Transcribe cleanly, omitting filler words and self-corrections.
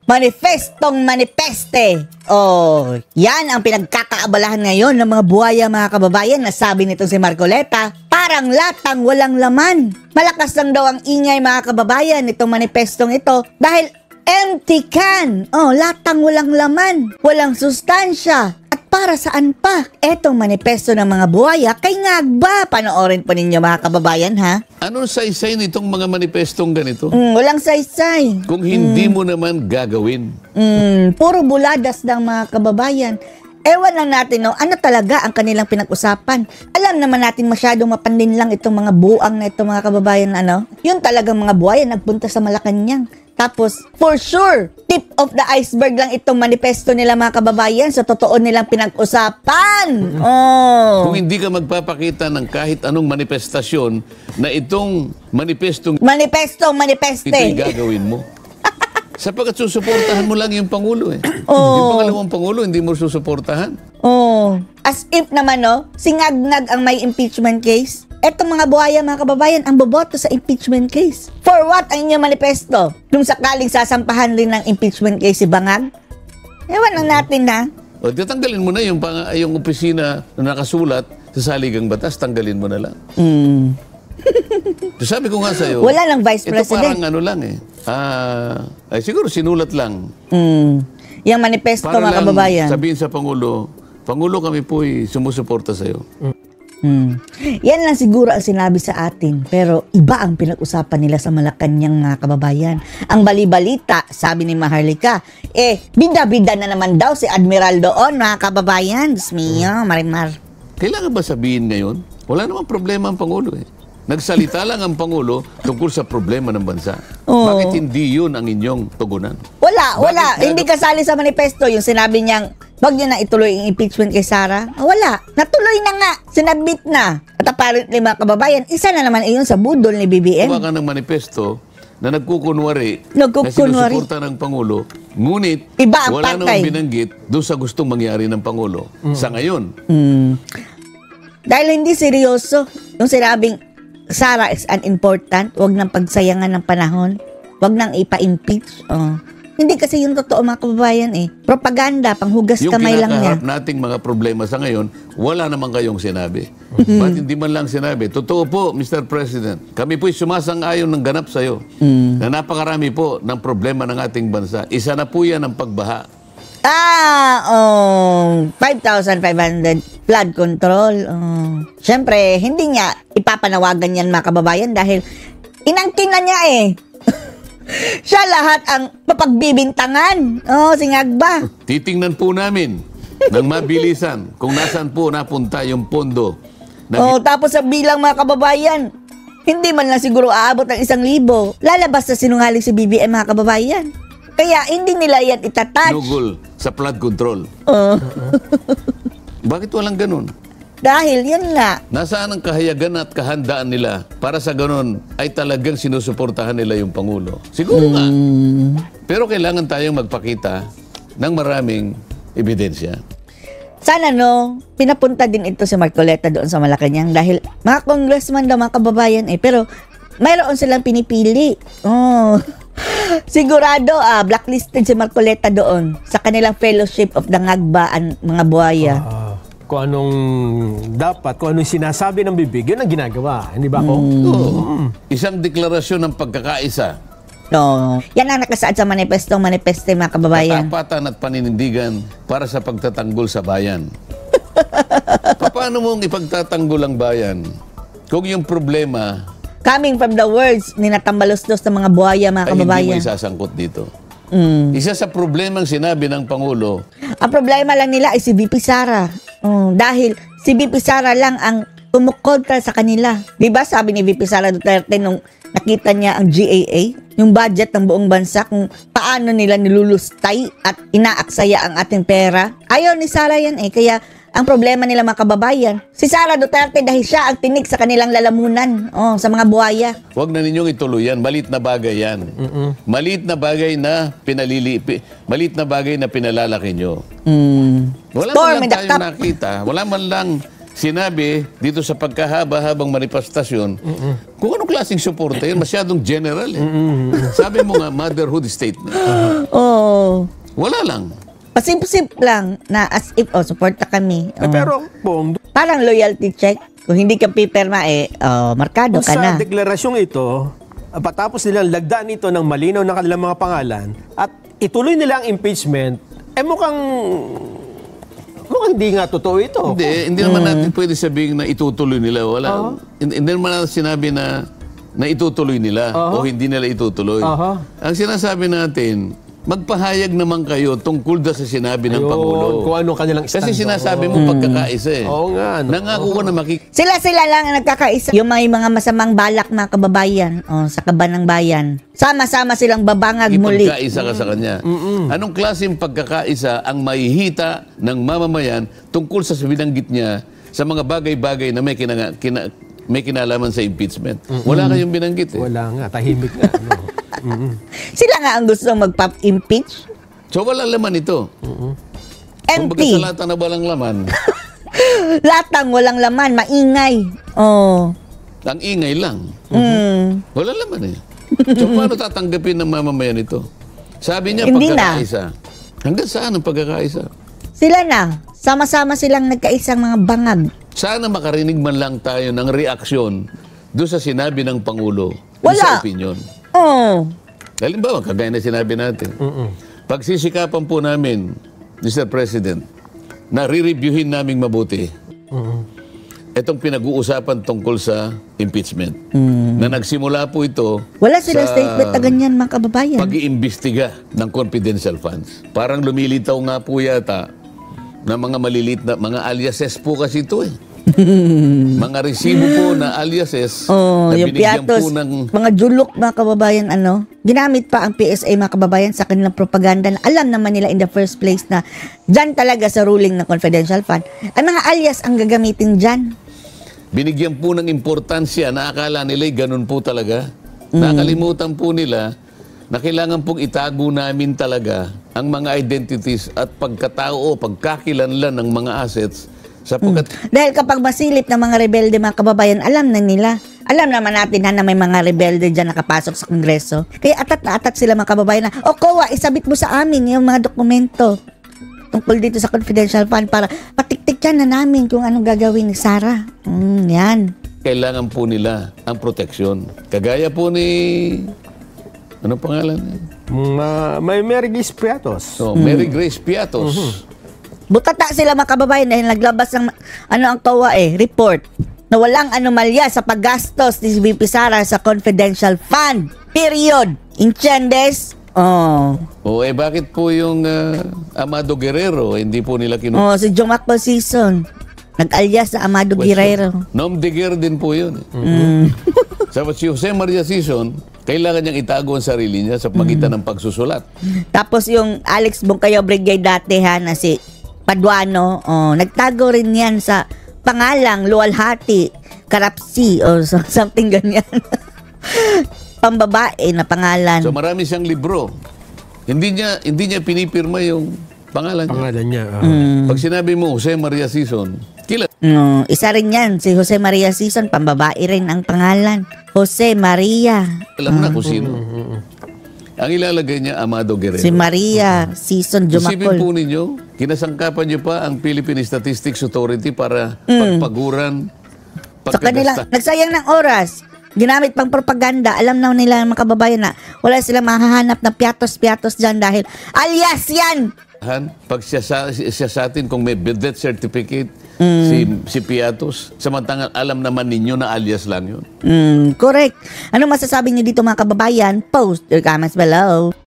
Manifestong manifeste. Oh, yan ang pinagkakaabalahan ngayon ng mga buhaya, mga kababayan, na sabi nito si Marcoleta, parang latang walang laman. Malakas lang daw ang ingay, mga kababayan, nitong manifestong ito dahil empty can. Oh, latang walang laman, walang sustansya. Para saan pa? Etong manifesto ng mga buhaya, kay ngagba. Panoorin po ninyo, mga kababayan, ha? Anong saysay nitong mga manifestong ganito? Walang saysay. Kung hindi mo naman gagawin. Puro buladas ng mga kababayan. Ewan lang natin, no, ano talaga ang kanilang pinag-usapan. Alam naman natin masyadong mapandin lang itong mga buang na itong mga kababayan, ano? Yun talagang mga buhaya nagpunta sa Malacanang. Tapos, for sure, tip of the iceberg lang itong manifesto nila, mga kababayan, sa totoo nilang pinag-usapan. Oh. Kung hindi ka magpapakita ng kahit anong manifestasyon na itong manifestong Manifeste. ito'y gagawin mo. Sapagkat susuportahan mo lang yung Pangulo eh. Oh. Yung pangalawang Pangulo, hindi mo susuportahan. Oh. As if naman, no, singagnag ang may impeachment case. Etong mga buhaya, mga kababayan, ang boboto sa impeachment case. For what ang inyong manifesto? Nung sakaling sasampahan rin ng impeachment case si Bangag? Ewan lang natin, ha? O, tatanggalin mo na yung opisina na nakasulat sa saligang batas, tanggalin mo na lang. So, sabi ko nga sa'yo, wala lang vice ito president. parang ano lang eh. Ay, siguro sinulat lang. Yung manifesto, Para mga lang kababayan. sabihin sa Pangulo, Pangulo, kami po'y sumusuporta sa'yo. Yan lang siguro ang sinabi sa atin, pero iba ang pinag-usapan nila sa Malacanang, mga kababayan. Ang bali-balita, sabi ni Maharlika, bida-bida na naman daw si Admiral doon, mga kababayan. Diyos mio, Marimar. Kailangan ba sabihin ngayon? Wala namang problema ang Pangulo eh. Nagsalita lang ang Pangulo tungkol sa problema ng bansa. Bakit hindi yun ang inyong tugunan? Wala. Hindi kasali sa manifesto yung sinabi niyang wag niyo na ituloy ang impeachment kay Sara. Wala. Natuloy na nga. Sinabit na. At apparently, mga kababayan, isa na naman iyon sa budol ni BBM. Gawa ka ng manifesto na nagkukunwari na sinusuporta ng Pangulo, ngunit iba ang wala patay. namang binanggit doon sa gustong mangyari ng Pangulo sa ngayon. Dahil hindi seryoso yung sinabing Sara is unimportant, wag nang pagsayangan ng panahon, wag nang ipa-impeach. Hindi kasi yung totoo, mga kababayan eh. Propaganda, panghugas kamay lang niya. Yung kinakaharap nating mga problema sa ngayon, wala naman kayong sinabi. Ba't hindi man lang sinabi? Totoo po, Mr. President, kami po'y sumasang-ayon ng ganap sa'yo na napakarami po ng problema ng ating bansa. Isa na po yan ang pagbaha. 5,500 flood control. Siyempre, hindi niya ipapanawagan yan, mga kababayan, dahil inangkin na niya eh. Siya lahat ang mapagbibintangan. Singagba. Titingnan po namin ng mabilisan kung nasaan po napunta yung pondo. Tapos sa bilang, mga kababayan, hindi man lang siguro aabot ng 1,000. Lalabas na sinungaling si BBM, mga kababayan. Kaya hindi nila yan itatouch. Nugol sa flood control. Bakit walang ganun? Dahil yun nga. Nasaan ang kahayagan at kahandaan nila para sa ganun ay talagang sinusuportahan nila yung Pangulo? Siguro nga. Pero kailangan tayong magpakita ng maraming ebidensya. Sana pinapunta din ito si Marcoleta doon sa Malacanang dahil mga congressman daw, mga kababayan pero mayroon silang pinipili. Sigurado blacklisted si Marcoleta doon sa kanilang fellowship of the Ngagba and mga buhaya. Kung anong dapat, kung anong sinasabi ng bibig, yun ang ginagawa. Hindi ba ako? Isang deklarasyon ng pagkakaisa. Yan ang nakasaad sa manifesto, mga kababayan. Katapatan at paninindigan para sa pagtatanggol sa bayan. Paano mong ipagtatanggol ang bayan kung yung problema coming from the words ni natambalos-dos ng mga buhaya, mga kababayan. Hindi mo isasangkot dito. Isa sa problemang sinabi ng Pangulo. Ang problema lang nila ay si VP Sara. Dahil si VP Sara lang ang kumukontra sa kanila. Diba sabi ni VP Sara Duterte nung nakita niya ang GAA, yung budget ng buong bansa, kung paano nila nilulustay at inaaksaya ang ating pera. Ayaw ni Sara yan kaya ang problema nila, mga kababayan, si Sara Duterte dahil siya ang tinik sa kanilang lalamunan sa mga buhaya. Huwag na ninyong ituloy yan. Malit na bagay yan. Malit na bagay na malit na bagay na pinalalaki nyo. Wala man lang tayong nakita. Wala man lang sinabi dito sa pagkahaba-habang manifestasyon kung anong klaseng suporta yan. Masyadong general Sabi mo nga, motherhood statement. Wala lang. Pasimp-simp lang na as if, suporta kami. Pero, Pong, Parang loyalty check. Kung hindi ka pipirma, markado ka na. sa deklarasyong ito, patapos nilang lagdaan ito ng malinaw na kanilang mga pangalan at ituloy nila ang impeachment, mukhang hindi nga totoo ito. Hindi naman natin pwede sabihin na itutuloy nila. Wala. Hindi naman natin sinabi na itutuloy nila o hindi nila itutuloy. Ang sinasabi natin, magpahayag naman kayo tungkol sa sinabi ng Pangulo. Kung ano kanilang stand. Kasi sinasabi mo pagkakaisa eh. Oo nga. Nangako ka na Sila lang ang nagkakaisa. Yung may mga masamang balak mga kababayan sa kaban ng bayan. Sama-sama silang babangag muli. Ipagkaisa ka sa kanya. Anong klaseng pagkakaisa ang mahihita ng mamamayan tungkol sa binanggit niya sa mga bagay-bagay na may kinalaman sa impeachment? Wala kayong binanggit eh. Wala nga. Tahimik nga. Sila nga ang gusto magpa-impeach. So wala laman ito. Kumbaga Empty. sa lata na walang laman. Latang walang laman, maingay. Ang ingay lang. Wala laman eh. So paano tatanggapin ng mamamayan ito? Sabi niya Hindi pagkakaisa. Hanggang saan ang pagkakaisa? Sila na. Sama-sama silang nagkaisang mga bangag. Sana makarinig man lang tayo ng reaksyon doon sa sinabi ng Pangulo. Wala. Sa opinion. Halimbawa, kagaya na sinabi natin. Pagsisikapan po namin, Mr. President, na re-reviewin naming mabuti itong pinag-uusapan tungkol sa impeachment. Na nagsimula po ito Wala silang statement na ganyan mga kababayan. pag-iimbestiga ng confidential funds. Parang lumilitaw nga po yata na mga malilit na mga aliases po kasi ito eh. Mga resibo po na aliases na Yung binigyan piatos, po ng mga julok mga kababayan, ginamit pa ang PSA mga kababayan sa kanilang propaganda na alam naman nila in the first place na dyan talaga sa ruling ng confidential fund. Ang mga alias ang gagamitin dyan. binigyan po ng importansya na akala nila ganun po talaga. Nakalimutan po nila na kailangan pong itago namin talaga ang mga identities at pagkatao o pagkakilanlan ng mga assets sapagkat Dahil kapag masilip ng mga rebelde mga kababayan, alam na nila. Alam naman natin na may mga rebelde dyan nakapasok sa Kongreso. Kaya atat na atat sila mga kababayan na, COA, isabit mo sa amin yung mga dokumento tungkol dito sa confidential fund para patiktik yan na namin kung anong gagawin ni Sara. Yan. kailangan po nila ang proteksyon. Kagaya po ni anong pangalan niya? May Mary Grace Piatos. So, Mary Grace Piatos. Butata sila mga kababayan dahil naglabas ng ang COA report na walang anomalya sa paggastos ni VP Sara sa confidential fund. Period. Inchendes. Bakit po yung Amado Guerrero hindi po nila Si Jomacbo Season. Nag-alias sa Amado Guerrero. Nom de Guerre din po yun. Sabi si Jose Maria Sison, kailangan niyang itago ang sarili niya sa pagitan ng pagsusulat. Tapos yung Alex Bongkayo Brigade dati na si Paduano, nagtago rin yan sa pangalang Luwalhati, Karapsi, o something ganyan. Pambabae na pangalan. So marami siyang libro. Hindi niya pinipirma yung pangalan niya. Pangalan niya. Pag sinabi mo Jose Maria Sison, kilala. Isa rin yan, si Jose Maria Sison, pambabae rin ang pangalan. Jose Maria. Alam na kung sino. Ang ilalagay niya, Amado Guerrero. Si Maria Sison Isipin po Jumacol. ninyo, kinasangkapan niyo pa ang Philippine Statistics Authority para pagpaguran, Sa kanila, pagkagasta. nagsayang ng oras. Ginamit pang propaganda. Alam na nila ng mga kababayan na wala silang mahahanap na piatos-piatos dyan dahil alias yan! Pag siya sa atin, kung may death certificate, si Piatos, samantangan alam naman ninyo na alias lang yun. Correct. Ano masasabi niyo dito mga kababayan? Post your comments below.